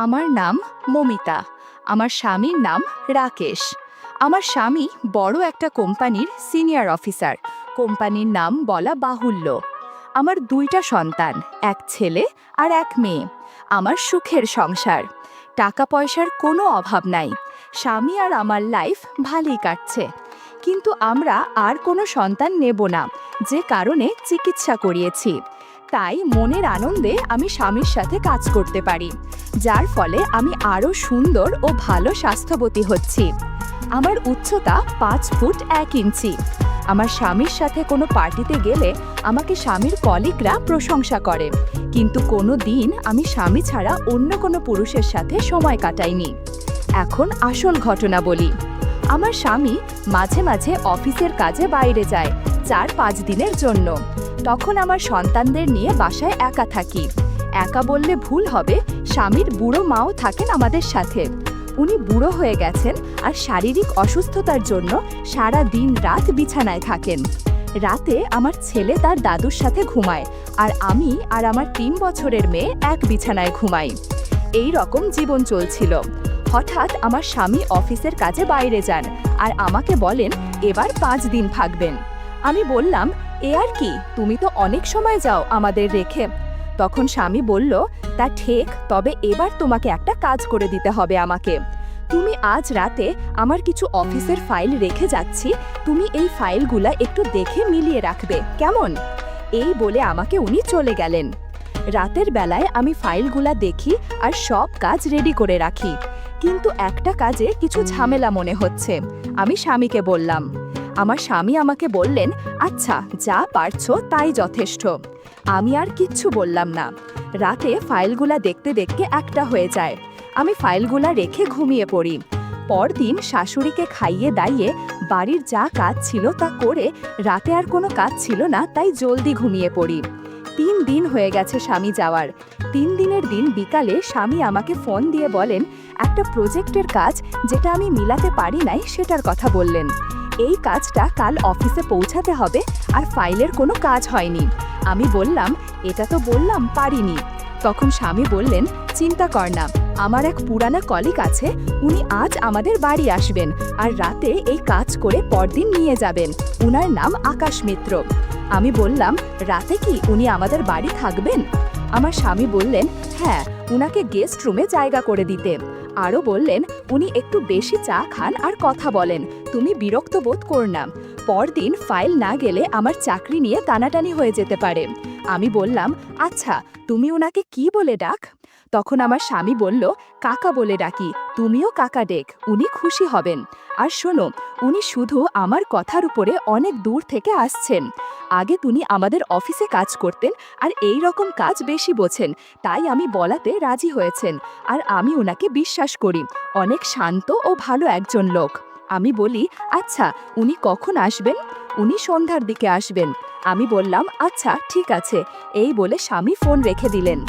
আমার নাম মমিতা। আমার স্বামীর নাম রাকেশ। আমার স্বামী বড় একটা কোম্পানির সিনিয়র অফিসার। কোম্পানির নাম বলা বাহুল্য। আমার দুইটা সন্তান, এক ছেলে আর এক মেয়ে। আমার সুখের সংসার, টাকা পয়সার কোনো অভাব নাই। স্বামী আর আমার লাইফ ভালোই কাটছে। কিন্তু আমরা আর কোনো সন্তান নেব না, যে কারণে চিকিৎসা করিয়েছি। তাই মনের আনন্দে আমি স্বামীর সাথে কাজ করতে পারি, যার ফলে আমি আরও সুন্দর ও ভালো স্বাস্থ্যবতী হচ্ছি। আমার উচ্চতা 5 ফুট 1 ইঞ্চি। আমার স্বামীর সাথে কোনো পার্টিতে গেলে আমাকে স্বামীর কলিগরা প্রশংসা করে, কিন্তু কোনো দিন আমি স্বামী ছাড়া অন্য কোনো পুরুষের সাথে সময় কাটাইনি। এখন আসল ঘটনা বলি। আমার স্বামী মাঝে মাঝে অফিসের কাজে বাইরে যায় 4-5 দিনের জন্য। তখন আমার সন্তানদের নিয়ে বাসায় একা থাকি। একা বললে ভুল হবে, স্বামীর বুড়ো মাও থাকেন আমাদের সাথে। উনি বুড়ো হয়ে গেছেন আর শারীরিক অসুস্থতার জন্য সারা দিন রাত বিছানায় থাকেন। রাতে আমার ছেলে তার দাদুর সাথে ঘুমায়, আর আমি আর আমার 3 বছরের মেয়ে এক বিছানায় ঘুমাই। এই রকম জীবন চলছিল। হঠাৎ আমার স্বামী অফিসের কাজে বাইরে যান আর আমাকে বলেন এবার 5 দিন থাকবেন। আমি বললাম, এ আর কি, তুমি তো অনেক সময় যাও আমাদের রেখে। তখন স্বামী বলল, তা ঠিক, তবে এবার তোমাকে একটা কাজ করে দিতে হবে আমাকে। তুমি আজ রাতে আমার কিছু অফিসের ফাইল রেখে যাচ্ছি, তুমি এই ফাইলগুলা একটু দেখে মিলিয়ে রাখবে, কেমন? এই বলে আমাকে উনি চলে গেলেন। রাতের বেলায় আমি ফাইলগুলা দেখি আর সব কাজ রেডি করে রাখি, কিন্তু একটা কাজে কিছু ঝামেলা মনে হচ্ছে। আমি স্বামীকে বললাম। আমার স্বামী আমাকে বললেন, আচ্ছা যা পারছো তাই যথেষ্ট। আমি আর কিচ্ছু বললাম না। রাতে ফাইলগুলা দেখতে দেখতে 1টা হয়ে যায়। আমি ফাইলগুলা রেখে ঘুমিয়ে পড়ি। পরদিন শাশুড়িকে খাইয়ে দাইয়ে বাড়ির যা কাজ ছিল তা করে রাতে আর কোনো কাজ ছিল না, তাই জলদি ঘুমিয়ে পড়ি। 3 দিন হয়ে গেছে স্বামী যাওয়ার। 3 দিনের দিন বিকালে স্বামী আমাকে ফোন দিয়ে বলেন, একটা প্রজেক্টের কাজ যেটা আমি মিলাতে পারি নাই সেটার কথা বললেন। এই কাজটা কাল অফিসে পৌঁছাতে হবে আর ফাইলের কোনো কাজ হয়নি। আমি বললাম, এটা তো বললাম পারিনি। তখন স্বামী বললেন, চিন্তা কর না, আমার এক পুরানা কলিগ আছে, উনি আজ আমাদের বাড়ি আসবেন আর রাতে এই কাজ করে পরদিন নিয়ে যাবেন। উনার নাম আকাশ মিত্র। আমি বললাম, রাতে কি উনি আমাদের বাড়ি থাকবেন? আমার স্বামী বললেন, হ্যাঁ, উনাকে গেস্ট রুমে জায়গা করে দিতে। আরও বললেন, উনি একটু বেশি চা খান আর কথা বলেন, তুমি বিরক্ত বোধ কর না। পরদিন ফাইল না গেলে আমার চাকরি নিয়ে টানাটানি হয়ে যেতে পারে। আমি বললাম, আচ্ছা তুমি ওনাকে কি বলে ডাক? তখন আমার স্বামী বলল, কাকা বলে ডাকি, তুমিও কাকা ডেক, উনি খুশি হবেন। আর শোনো, উনি শুধু আমার কথার উপরে অনেক দূর থেকে আসছেন। আগে তিনি আমাদের অফিসে কাজ করতেন আর এই রকম কাজ বেশি বোঝেন, তাই আমি বলাতে রাজি হয়েছেন। আর আমি ওনাকে বিশ্বাস করি, অনেক শান্ত ও ভালো একজন লোক। আমি বলি, আচ্ছা উনি কখন আসবেন? উনি সন্ধ্যার দিকে আসবেন। আমি বললাম, আচ্ছা ঠিক আছে। এই বলে স্বামী ফোন রেখে দিলেন।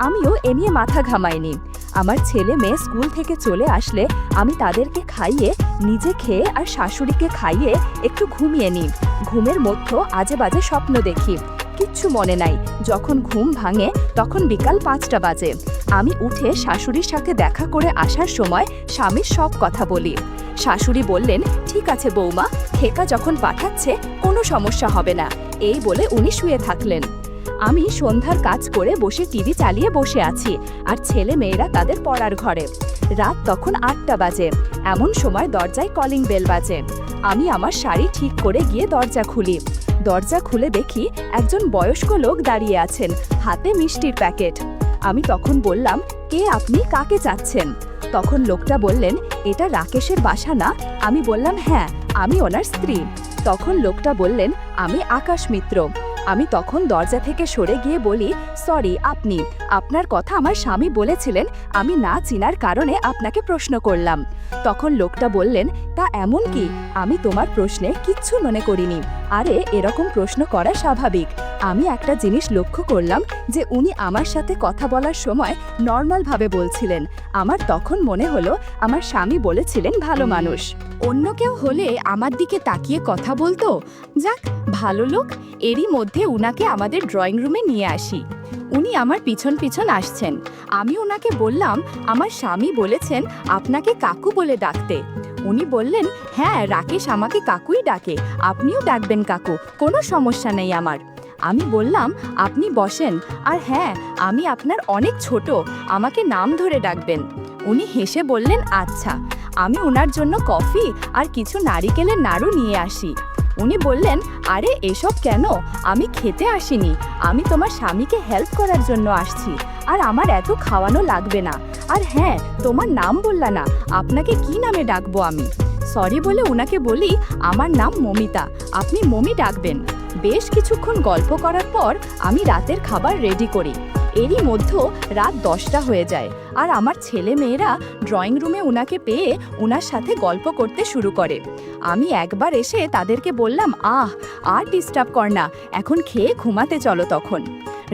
আমিও এ নিয়ে মাথা ঘামাইনি। আমার ছেলে মেয়ে স্কুল থেকে চলে আসলে আমি তাদেরকে খাইয়ে, নিজে খেয়ে আর শাশুড়িকে খাইয়ে একটু ঘুমিয়ে নিই। ঘুমের মধ্যে আজে বাজে স্বপ্ন দেখি, কিচ্ছু মনে নাই। যখন ঘুম ভাঙে তখন বিকাল 5টা বাজে। আমি উঠে শাশুড়ির সাথে দেখা করে আসার সময় স্বামীর সব কথা বলি। শাশুড়ি বললেন, ঠিক আছে বৌমা, খেকা যখন পাঠাচ্ছে কোনো সমস্যা হবে না। এই বলে উনি শুয়ে থাকলেন। আমি সন্ধ্যার কাজ করে বসে টিভি চালিয়ে বসে আছি আর ছেলে মেয়েরা তাদের পড়ার ঘরে। রাত তখন 8টা বাজে। এমন সময় দরজায় কলিং বেল বাজে। আমি আমার শাড়ি ঠিক করে গিয়ে দরজা খুলি। দরজা খুলে দেখি একজন বয়স্ক লোক দাঁড়িয়ে আছেন, হাতে মিষ্টির প্যাকেট। আমি তখন বললাম, কে আপনি, কাকে চাচ্ছেন? তখন লোকটা বললেন, এটা রাকেশের বাসা না? আমি বললাম, হ্যাঁ, আমি ওনার স্ত্রী। তখন লোকটা বললেন, আমি আকাশ মিত্র। আমি তখন দরজা থেকে সরে গিয়ে বলি, সরি, আপনার কথা আমার স্বামী বলেছিলেন, আমি না চিনার কারণে আপনাকে প্রশ্ন করলাম। তখন লোকটা বললেন, তা এমন কি, আমি তোমার প্রশ্নে কিচ্ছু মনে করিনি। আরে এরকম প্রশ্ন করা স্বাভাবিক। আমি একটা জিনিস লক্ষ্য করলাম যে উনি আমার সাথে কথা বলার সময় নর্মালভাবে বলছিলেন। আমার তখন মনে হলো আমার স্বামী বলেছিলেন ভালো মানুষ। অন্য কেউ হলে আমার দিকে তাকিয়ে কথা বলতো। যাক, ভালো লোক। এরই মধ্যে উনাকে আমাদের ড্রয়িং রুমে নিয়ে আসি। উনি আমার পিছন পিছন আসছেন। আমি ওনাকে বললাম, আমার স্বামী বলেছেন আপনাকে কাকু বলে ডাকতে। উনি বললেন, হ্যাঁ, রাকেশ আমাকে কাকুই ডাকে, আপনিও ডাকবেন কাকু, কোনো সমস্যা নেই আমার। আমি বললাম, আপনি বসেন, আর হ্যাঁ, আমি আপনার অনেক ছোট, আমাকে নাম ধরে ডাকবেন। উনি হেসে বললেন, আচ্ছা। আমি ওনার জন্য কফি আর কিছু নারিকেলের নাড়ু নিয়ে আসি। উনি বললেন, আরে এসব কেন, আমি খেতে আসিনি, আমি তোমার স্বামীকে হেল্প করার জন্য আসছি, আর আমার এত খাওয়ানো লাগবে না। আর হ্যাঁ, তোমার নাম বললা না, আপনাকে কি নামে ডাকবো আমি? সরি বলে ওনাকে বলি, আমার নাম মমিতা, আপনি মমি ডাকবেন। বেশ কিছুক্ষণ গল্প করার পর আমি রাতের খাবার রেডি করি। এরই মধ্যে রাত 10টা হয়ে যায়, আর আমার ছেলে মেয়েরা ড্রয়িং রুমে উনাকে পেয়ে উনার সাথে গল্প করতে শুরু করে। আমি একবার এসে তাদেরকে বললাম, আর ডিস্টার্ব কর না, এখন খেয়ে ঘুমাতে চলো। তখন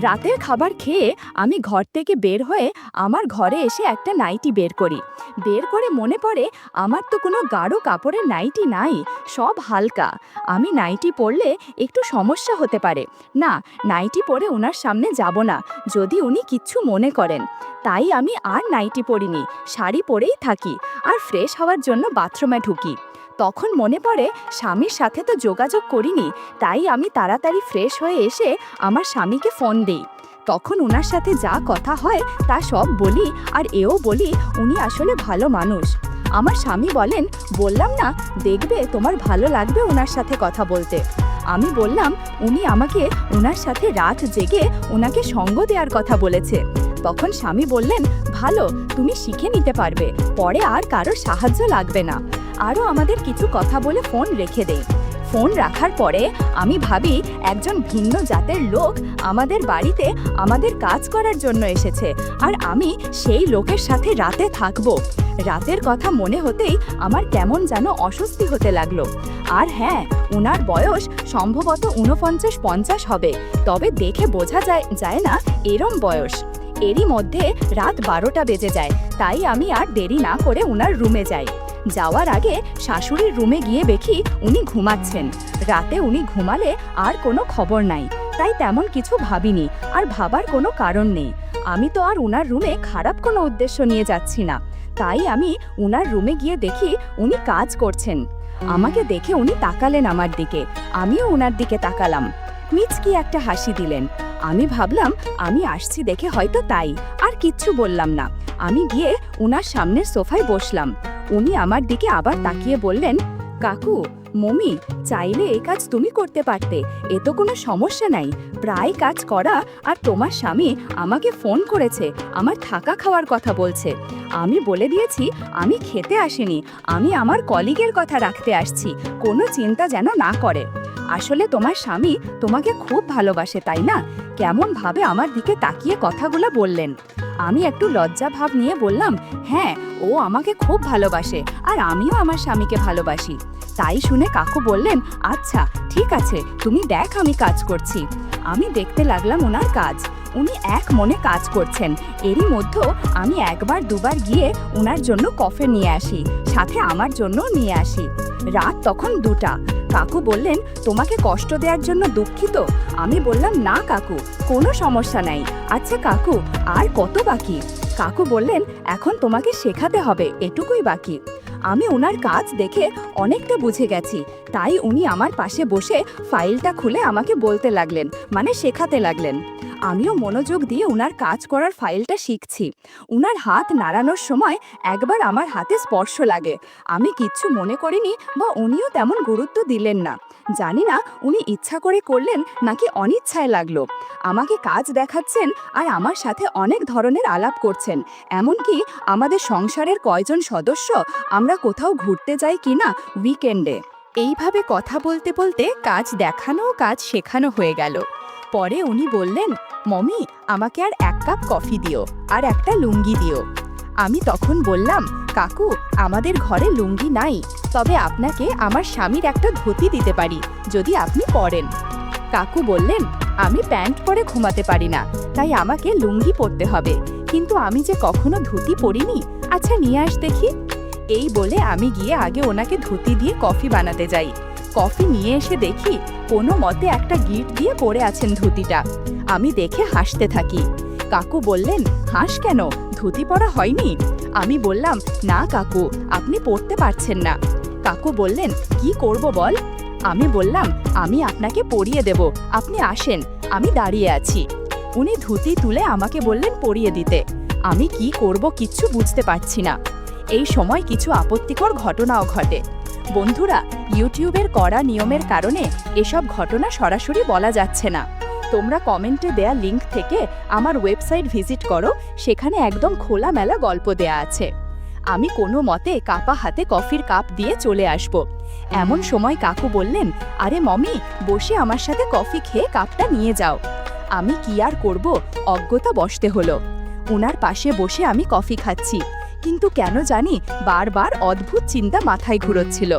রাতের খাবার খেয়ে আমি ঘর থেকে বের হয়ে আমার ঘরে এসে একটা নাইটি বের করি। বের করে মনে পড়ে আমার তো কোনো গাঢ় কাপড়ের নাইটি নাই, সব হালকা। আমি নাইটি পরলে একটু সমস্যা হতে পারে, না, নাইটি পরে ওনার সামনে যাব না, যদি উনি কিচ্ছু মনে করেন। তাই আমি আর নাইটি পরিনি, শাড়ি পরেই থাকি, আর ফ্রেশ হওয়ার জন্য বাথরুমে ঢুকি। তখন মনে পড়ে স্বামীর সাথে তো যোগাযোগ করিনি, তাই আমি তাড়াতাড়ি ফ্রেশ হয়ে এসে আমার স্বামীকে ফোন দিই। তখন ওনার সাথে যা কথা হয় তা সব বলি, আর এও বলি উনি আসলে ভালো মানুষ। আমার স্বামী বলেন, বললাম না, দেখবে তোমার ভালো লাগবে ওনার সাথে কথা বলতে। আমি বললাম, উনি আমাকে ওনার সাথে রাত জেগে ওনাকে সঙ্গ দেওয়ার কথা বলেছে। তখন স্বামী বললেন, ভালো, তুমি শিখে নিতে পারবে, পরে আর কারোর সাহায্য লাগবে না। আরও আমাদের কিছু কথা বলে ফোন রেখে দেই। ফোন রাখার পরে আমি ভাবি একজন ভিন্ন জাতের লোক আমাদের বাড়িতে আমাদের কাজ করার জন্য এসেছে, আর আমি সেই লোকের সাথে রাতে থাকবো। রাতের কথা মনে হতেই আমার কেমন যেন অস্বস্তি হতে লাগলো। আর হ্যাঁ, উনার বয়স সম্ভবত 49-50 হবে, তবে দেখে বোঝা যায় না এরম বয়স। এরই মধ্যে রাত 12টা বেজে যায়, তাই আমি আর দেরি না করে উনার রুমে যাই। যাওয়ার আগে শাশুড়ির রুমে গিয়ে দেখি উনি ঘুমাচ্ছেন। রাতে উনি ঘুমালে আর কোনো খবর নাই, তাই তেমন কিছু ভাবিনি, আর ভাবার কোনো কারণ নেই। আমি তো আর উনার রুমে খারাপ কোনো উদ্দেশ্য নিয়ে যাচ্ছি না, তাই আমি উনার রুমে গিয়ে দেখি উনি কাজ করছেন। আমাকে দেখে উনি তাকালেন আমার দিকে, আমিও উনার দিকে তাকালাম। মিচকি একটা হাসি দিলেন। আমি ভাবলাম আমি আসছি দেখে হয়তো তাই, আর কিচ্ছু বললাম না। আমি গিয়ে উনার সামনের সোফায় বসলাম। উনি আমার দিকে আবার তাকিয়ে বললেন, কাকু, মমি, চাইলে এই কাজ তুমি করতে পারতে, এ তো কোনো সমস্যা নাই, প্রায় কাজ করা। আর তোমার স্বামী আমাকে ফোন করেছে, আমার থাকা খাওয়ার কথা বলছে। আমি বলে দিয়েছি আমি খেতে আসিনি, আমি আমার কলিগের কথা রাখতে আসছি, কোনো চিন্তা যেন না করে। আসলে তোমার স্বামী তোমাকে খুব ভালোবাসে, তাই না? কেমন ভাবে আমার দিকে তাকিয়ে কথাগুলো বললেন। আমি একটু লজ্জা ভাব নিয়ে বললাম, হ্যাঁ, ও আমাকে খুব ভালোবাসে, আর আমিও আমার স্বামীকে ভালোবাসি। তাই শুনে কাকু বললেন, আচ্ছা ঠিক আছে, তুমি দেখ আমি কাজ করছি। আমি দেখতে লাগলাম ওনার কাজ। উনি এক মনে কাজ করছেন। এরই মধ্যে আমি একবার দুবার গিয়ে ওনার জন্য কফি নিয়ে আসি, সাথে আমার জন্য নিয়ে আসি। রাত তখন 2টা। কাকু বললেন, তোমাকে কষ্ট দেওয়ার জন্য দুঃখিত। আমি বললাম, না কাকু, কোনো সমস্যা নাই। আচ্ছা কাকু, আর কত বাকি? কাকু বললেন, এখন তোমাকে শেখাতে হবে, এটুকুই বাকি। আমি ওনার কাজ দেখে অনেকটা বুঝে গেছি, তাই উনি আমার পাশে বসে ফাইলটা খুলে আমাকে বলতে লাগলেন, মানে শেখাতে লাগলেন। আমিও মনোযোগ দিয়ে উনার কাজ করার ফাইলটা শিখছি। উনার হাত নাড়ানোর সময় একবার আমার হাতে স্পর্শ লাগে। আমি কিচ্ছু মনে করিনি, বা উনিও তেমন গুরুত্ব দিলেন না। জানি না উনি ইচ্ছা করে করলেন নাকি অনিচ্ছায় লাগলো। আমাকে কাজ দেখাচ্ছেন, আর আমার সাথে অনেক ধরনের আলাপ করছেন, এমনকি আমাদের সংসারের কয়জন সদস্য আমরা কোথাও ঘুরতে যাই কিনা উইকেন্ডে। এইভাবে কথা বলতে বলতে কাজ দেখানো কাজ শেখানো হয়ে গেল। পরে উনি বললেন, মমি, আমাকে আর 1 কাপ কফি দিও, আর একটা লুঙ্গি দিও। আমি তখন বললাম, কাকু, আমাদের ঘরে লুঙ্গি নাই, তবে আপনাকে আমার স্বামীর একটা ধুতি দিতে পারি, যদি আপনি পরেন। কাকু বললেন, আমি প্যান্ট পরে ঘুমাতে পারি না, তাই আমাকে লুঙ্গি পরতে হবে, কিন্তু আমি যে কখনো ধুতি পরিনি। আচ্ছা নিয়ে আস দেখি। এই বলে আমি গিয়ে আগে ওনাকে ধুতি দিয়ে কফি বানাতে যাই। কফি নিয়ে এসে দেখি কোনো মতে একটা গিঁট দিয়ে পড়ে আছেন ধুতিটা। আমি দেখে হাসতে থাকি। কাকু বললেন, হাস কেন, ধুতি পরা হয়নি? আমি বললাম, না কাকু, আপনি পড়তে পারছেন না। কাকু বললেন, কি করব বল? আমি বললাম, আমি আপনাকে পরিয়ে দেব, আপনি আসেন, আমি দাঁড়িয়ে আছি। উনি ধুতি তুলে আমাকে বললেন পরিয়ে দিতে। আমি কি করব কিচ্ছু বুঝতে পারছি না। এই সময় কিছু আপত্তিকর ঘটনাও ঘটে। বন্ধুরা, ইউটিউবের কড়া নিয়মের কারণে এসব ঘটনা সরাসরি বলা যাচ্ছে না। তোমরা কমেন্টে দেয়া লিংক থেকে আমার ওয়েবসাইট ভিজিট করো, সেখানে একদম খোলামেলা গল্প দেয়া আছে। আমি কোনো মতে কাপা হাতে কফির কাপ দিয়ে চলে আসব। এমন সময় কাকু বললেন, আরে মমি, বসে আমার সাথে কফি খেয়ে কাপটা নিয়ে যাও। আমি কি আর করব, অজ্ঞতা বসতে হলো। উনার পাশে বসে আমি কফি খাচ্ছি, কিন্তু কেন জানি বারবার অদ্ভুত চিন্তা মাথায় ঘুরোচ্ছিল।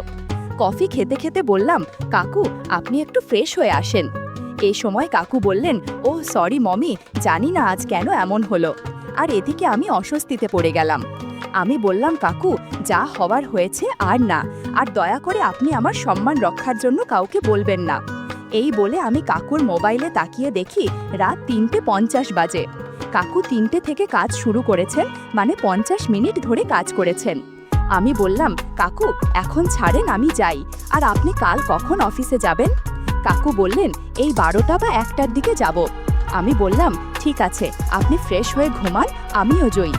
কফি খেতে খেতে বললাম, কাকু, আপনি একটু ফ্রেশ হয়ে আসেন। এই সময় কাকু বললেন, ও সরি মমি, জানি না আজ কেন এমন হলো। আর এদিকে আমি অস্বস্তিতে পড়ে গেলাম। আমি বললাম, কাকু, যা হওয়ার হয়েছে আর না, আর দয়া করে আপনি আমার সম্মান রক্ষার জন্য কাউকে বলবেন না। এই বলে আমি কাকুর মোবাইলে তাকিয়ে দেখি রাত 3:50 বাজে। কাকু 3টে থেকে কাজ শুরু করেছেন, মানে 50 মিনিট ধরে কাজ করেছেন। আমি বললাম, কাকু, এখন ছাড়েন, আমি যাই। আর আপনি কাল কখন অফিসে যাবেন? কাকু বললেন, এই 12টা বা 1টার দিকে যাব। আমি বললাম, ঠিক আছে, আপনি ফ্রেশ হয়ে ঘুমান, আমিও যাই।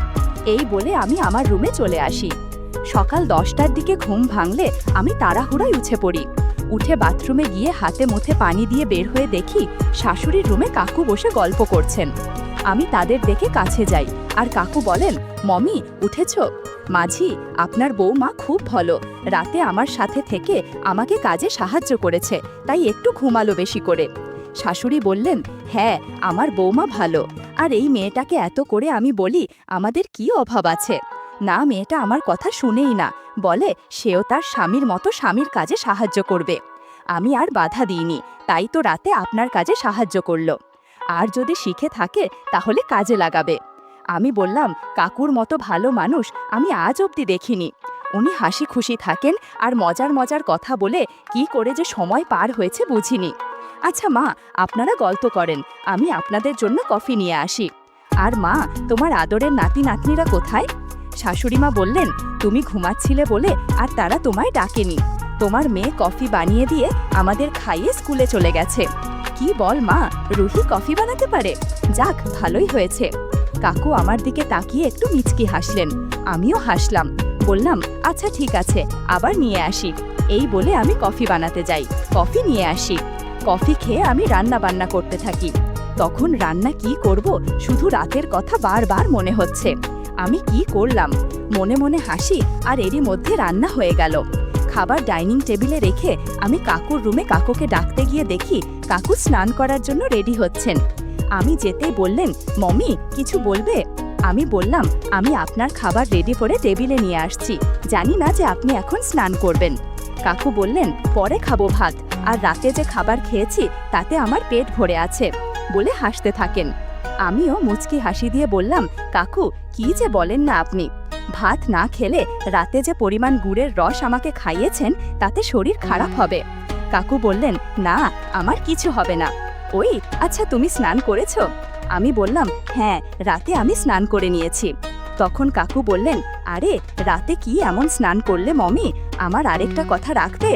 এই বলে আমি আমার রুমে চলে আসি। সকাল 10টার দিকে ঘুম ভাঙলে আমি তাড়াহুড়োয় উঠে পড়ি। উঠে বাথরুমে গিয়ে হাতে মুখে পানি দিয়ে বের হয়ে দেখি শাশুড়ির রুমে কাকু বসে গল্প করছেন। আমি তাদের দেখে কাছে যাই, আর কাকু বলেন, মমি, উঠেছ? মাঝি, আপনার বৌমা খুব ভালো, রাতে আমার সাথে থেকে আমাকে কাজে সাহায্য করেছে, তাই একটু ঘুমালো বেশি করে। শাশুড়ি বললেন, হ্যাঁ, আমার বৌমা ভালো। আর এই মেয়েটাকে এত করে আমি বলি আমাদের কি অভাব আছে? না, মেয়েটা আমার কথা শুনেই না, বলে সেও তার স্বামীর মতো স্বামীর কাজে সাহায্য করবে। আমি আর বাধা দিইনি, তাই তো রাতে আপনার কাজে সাহায্য করলো। আর যদি শিখে থাকে তাহলে কাজে লাগাবে। আমি বললাম, কাকুর মতো ভালো মানুষ আমি আজ অবধি দেখিনি। উনি হাসি খুশি থাকেন আর মজার মজার কথা বলে কি করে যে সময় পার হয়েছে বুঝিনি। আচ্ছা মা, আপনারা গল্প করেন, আমি আপনাদের জন্য কফি নিয়ে আসি। আর মা, তোমার আদরের নাতি নাতনিরা কোথায়? শাশুড়িমা বললেন, তুমি ঘুমাচ্ছিলে বলে আর তারা তোমায় ডাকেনি। তোমার মেয়ে কফি বানিয়ে দিয়ে আমাদের খাইয়ে স্কুলে চলে গেছে। কি বল মা, রুহি কফি বানাতে পারে? যাক, ভালোই হয়েছে। কাকু আমার দিকে তাকিয়ে একটু মিচকি হাসলেন, আমিও হাসলাম। বললাম, আচ্ছা ঠিক আছে, আবার নিয়ে আসি। এই বলে আমি কফি বানাতে যাই, কফি নিয়ে আসি। কফি খেয়ে আমি রান্না বান্না করতে থাকি। তখন রান্না কি করব শুধু রাতের কথা বারবার মনে হচ্ছে। আমি কি করলাম? মনে মনে হাসি, আর এরই মধ্যে রান্না হয়ে গেল। খাবার ডাইনিং টেবিলে রেখে আমি কাকুর রুমে কাকুকে ডাকতে গিয়ে দেখি কাকু স্নান করার জন্য রেডি হচ্ছেন। আমি যেতেই বললেন, মমি, কিছু বলবে? আমি বললাম, আমি আপনার খাবার রেডি করে টেবিলে নিয়ে আসছি, জানি না যে আপনি এখন স্নান করবেন। কাকু বললেন, পরে খাবো ভাত, আর রাতে যে খাবার খেয়েছি তাতে আমার পেট ভরে আছে, বলে হাসতে থাকেন। আমিও মুচকি হাসি দিয়ে বললাম, কাকু, কি যে বলেন না আপনি, ভাত না খেলে রাতে যে পরিমাণ গুড়ের রস আমাকে খাইয়েছেন তাতে শরীর খারাপ হবে। কাকু বললেন, না, আমার কিছু হবে না। ওই, আচ্ছা তুমি স্নান করেছো? আমি বললাম, হ্যাঁ, রাতে আমি স্নান করে নিয়েছি। তখন কাকু বললেন, আরে রাতে কি এমন স্নান করলে মমি, আমার আরেকটা কথা রাখবে?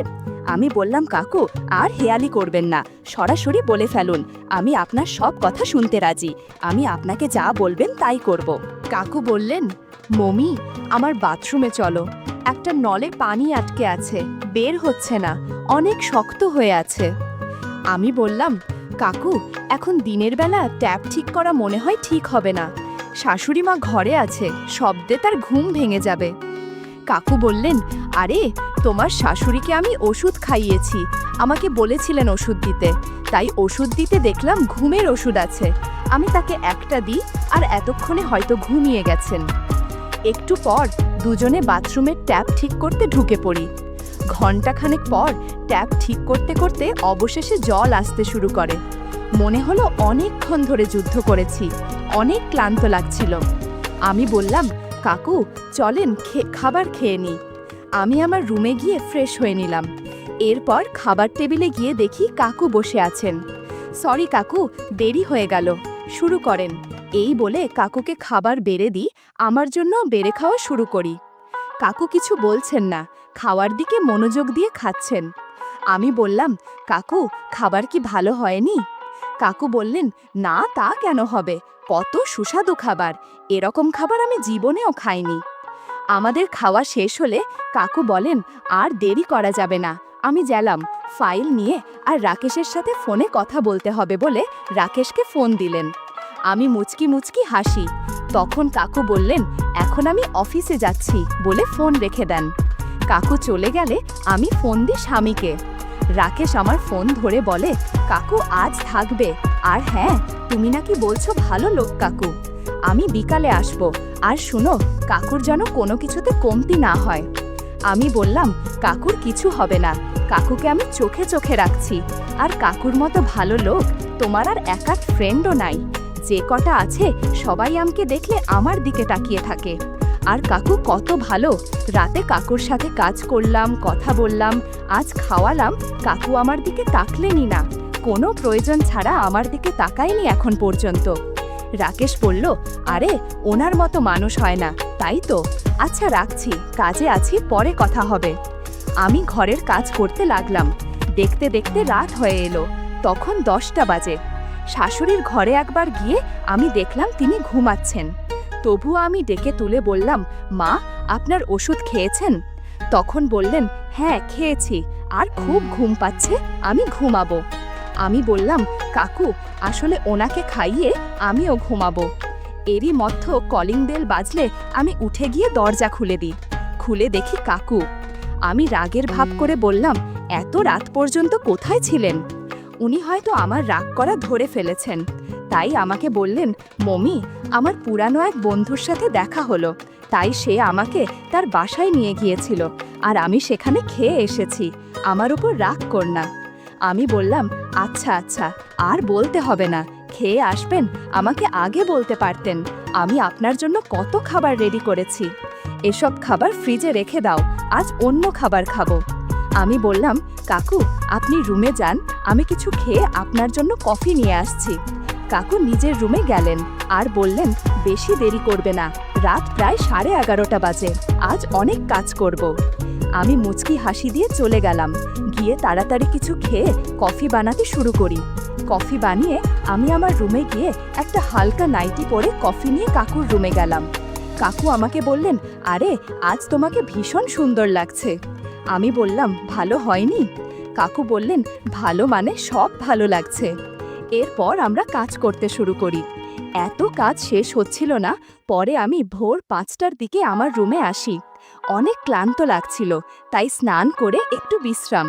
আমি বললাম, কাকু, আর হেয়ালি করবেন না, সরাসরি বলে ফেলুন, আমি আপনার সব কথা শুনতে রাজি, আমি আপনাকে যা বলবেন তাই করব। কাকু বললেন, মমি, আমার বাথরুমে চলো, একটা নলে পানি আটকে আছে, বের হচ্ছে না, অনেক শক্ত হয়ে আছে। আমি বললাম, কাকু, এখন দিনের বেলা ট্যাপ ঠিক করা মনে হয় ঠিক হবে না, শাশুড়ি মা ঘরে আছে, শব্দে তার ঘুম ভেঙে যাবে। কাকু বললেন, আরে তোমার শাশুড়িকে আমি ওষুধ খাইয়েছি, আমাকে বলেছিলেন ওষুধ দিতে, তাই ওষুধ দিতে দেখলাম ঘুমের ওষুধ আছে, আমি তাকে একটা দিই, আর এতক্ষণে হয়তো ঘুমিয়ে গেছেন। একটু পর দুজনে বাথরুমের ট্যাপ ঠিক করতে ঢুকে পড়ি। ঘণ্টাখানেক পর ট্যাপ ঠিক করতে করতে অবশেষে জল আসতে শুরু করে। মনে হলো অনেকক্ষণ ধরে যুদ্ধ করেছি, অনেক ক্লান্ত লাগছিল। আমি বললাম, কাকু চলেন খাবার খেয়ে নিই। আমি আমার রুমে গিয়ে ফ্রেশ হয়ে নিলাম। এরপর খাবার টেবিলে গিয়ে দেখি কাকু বসে আছেন। সরি কাকু, দেরি হয়ে গেল, শুরু করেন। এই বলে কাকুকে খাবার বেড়ে দিই, আমার জন্য বেড়ে খাওয়া শুরু করি। কাকু কিছু বলছেন না, খাওয়ার দিকে মনোযোগ দিয়ে খাচ্ছেন। আমি বললাম, কাকু খাবার কি ভালো হয়নি? কাকু বললেন, না তা কেন হবে, কত সুস্বাদু খাবার, এরকম খাবার আমি জীবনেও খাইনি। আমাদের খাওয়া শেষ হলে কাকু বলেন, আর দেরি করা যাবে না, আমি গেলাম। ফাইল নিয়ে আর রাকেশের সাথে ফোনে কথা বলতে হবে বলে রাকেশকে ফোন দিলেন। আমি মুচকি মুচকি হাসি। তখন কাকু বললেন, এখন আমি অফিসে যাচ্ছি বলে ফোন রেখে দেন। কাকু চলে গেলে আমি ফোন দিই স্বামীকে। রাকেশ আমার ফোন ধরে বলে, কাকু আজ থাকবে, আর হ্যাঁ তুমি নাকি বলছো ভালো লোক কাকু, আমি বিকালে আসবো, আর শুনো কাকুর যেন কোনো কিছুতে কমতি না হয়। আমি বললাম, কাকুর কিছু হবে না, কাকুকে আমি চোখে চোখে রাখছি, আর কাকুর মতো ভালো লোক তোমার আর এক ফ্রেন্ডও নাই, যে কটা আছে সবাই আমাকে দেখলে আমার দিকে তাকিয়ে থাকে। আর কাকু কত ভালো, রাতে কাকুর সাথে কাজ করলাম, কথা বললাম, আজ খাওয়ালাম, কাকু আমার দিকে তাকলেনি না, কোনো প্রয়োজন ছাড়া আমার দিকে তাকায়নি এখন পর্যন্ত। রাকেশ বলল, আরে ওনার মতো মানুষ হয় না, তাই তো, আচ্ছা রাখছি, কাজে আছি, পরে কথা হবে। আমি ঘরের কাজ করতে লাগলাম। দেখতে দেখতে রাত হয়ে এলো, তখন 10টা বাজে। শাশুড়ির ঘরে একবার গিয়ে আমি দেখলাম তিনি ঘুমাচ্ছেন। তবুও আমি ডেকে তুলে বললাম, মা আপনার ওষুধ খেয়েছেন? তখন বললেন, হ্যাঁ খেয়েছি, আর খুব ঘুম পাচ্ছে, আমি ঘুমাবো। আমি বললাম, কাকু আসলে ওনাকে খাইয়ে আমিও ঘুমাবো। এরই মধ্যে কলিং বেল বাজলে আমি উঠে গিয়ে দরজা খুলে দিই। খুলে দেখি কাকু। আমি রাগের ভাব করে বললাম, এত রাত পর্যন্ত কোথায় ছিলেন? উনি হয়তো আমার রাগ করা ধরে ফেলেছেন, তাই আমাকে বললেন, মমি আমার পুরানো এক বন্ধুর সাথে দেখা হলো, তাই সে আমাকে তার বাসায় নিয়ে গিয়েছিল, আর আমি সেখানে খেয়ে এসেছি, আমার উপর রাগ কর না। আমি বললাম, আচ্ছা আচ্ছা, আর বলতে হবে না, খেয়ে আসবেন, আমাকে আগে বলতে পারতেন, আমি আপনার জন্য কত খাবার রেডি করেছি, এসব খাবার ফ্রিজে রেখে দাও, আজ অন্য খাবার খাবো। আমি বললাম, কাকু আপনি রুমে যান, আমি কিছু খেয়ে আপনার জন্য কফি নিয়ে আসছি। কাকু নিজের রুমে গেলেন আর বললেন, বেশি দেরি করবে না, রাত প্রায় 11:30 বাজে, আজ অনেক কাজ করব। আমি মুচকি হাসি দিয়ে চলে গেলাম, গিয়ে তাড়াতাড়ি কিছু খেয়ে কফি বানাতে শুরু করি। কফি বানিয়ে আমি আমার রুমে গিয়ে একটা হালকা নাইটি পরে কফি নিয়ে কাকুর রুমে গেলাম। কাকু আমাকে বললেন, আরে আজ তোমাকে ভীষণ সুন্দর লাগছে। আমি বললাম, ভালো হয়নি? কাকু বললেন, ভালো মানে সব ভালো লাগছে। এরপর আমরা কাজ করতে শুরু করি। এত কাজ শেষ হচ্ছিল না, পরে আমি ভোর 5টার দিকে আমার রুমে আসি। অনেক ক্লান্ত লাগছিল, তাই স্নান করে একটু বিশ্রাম।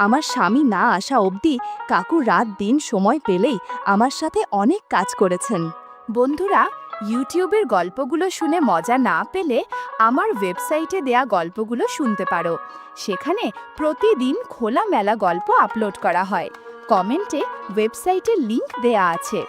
আমার স্বামী না আসা অবধি কাকু রাত দিন সময় পেলেই আমার সাথে অনেক কাজ করেছেন। বন্ধুরা, ইউটিউবের গল্পগুলো শুনে মজা না পেলে আমার ওয়েবসাইটে দেয়া গল্পগুলো শুনতে পারো। সেখানে প্রতিদিন খোলামেলা গল্প আপলোড করা হয়। কমেন্টে ওয়েবসাইটের লিংক দেয়া আছে।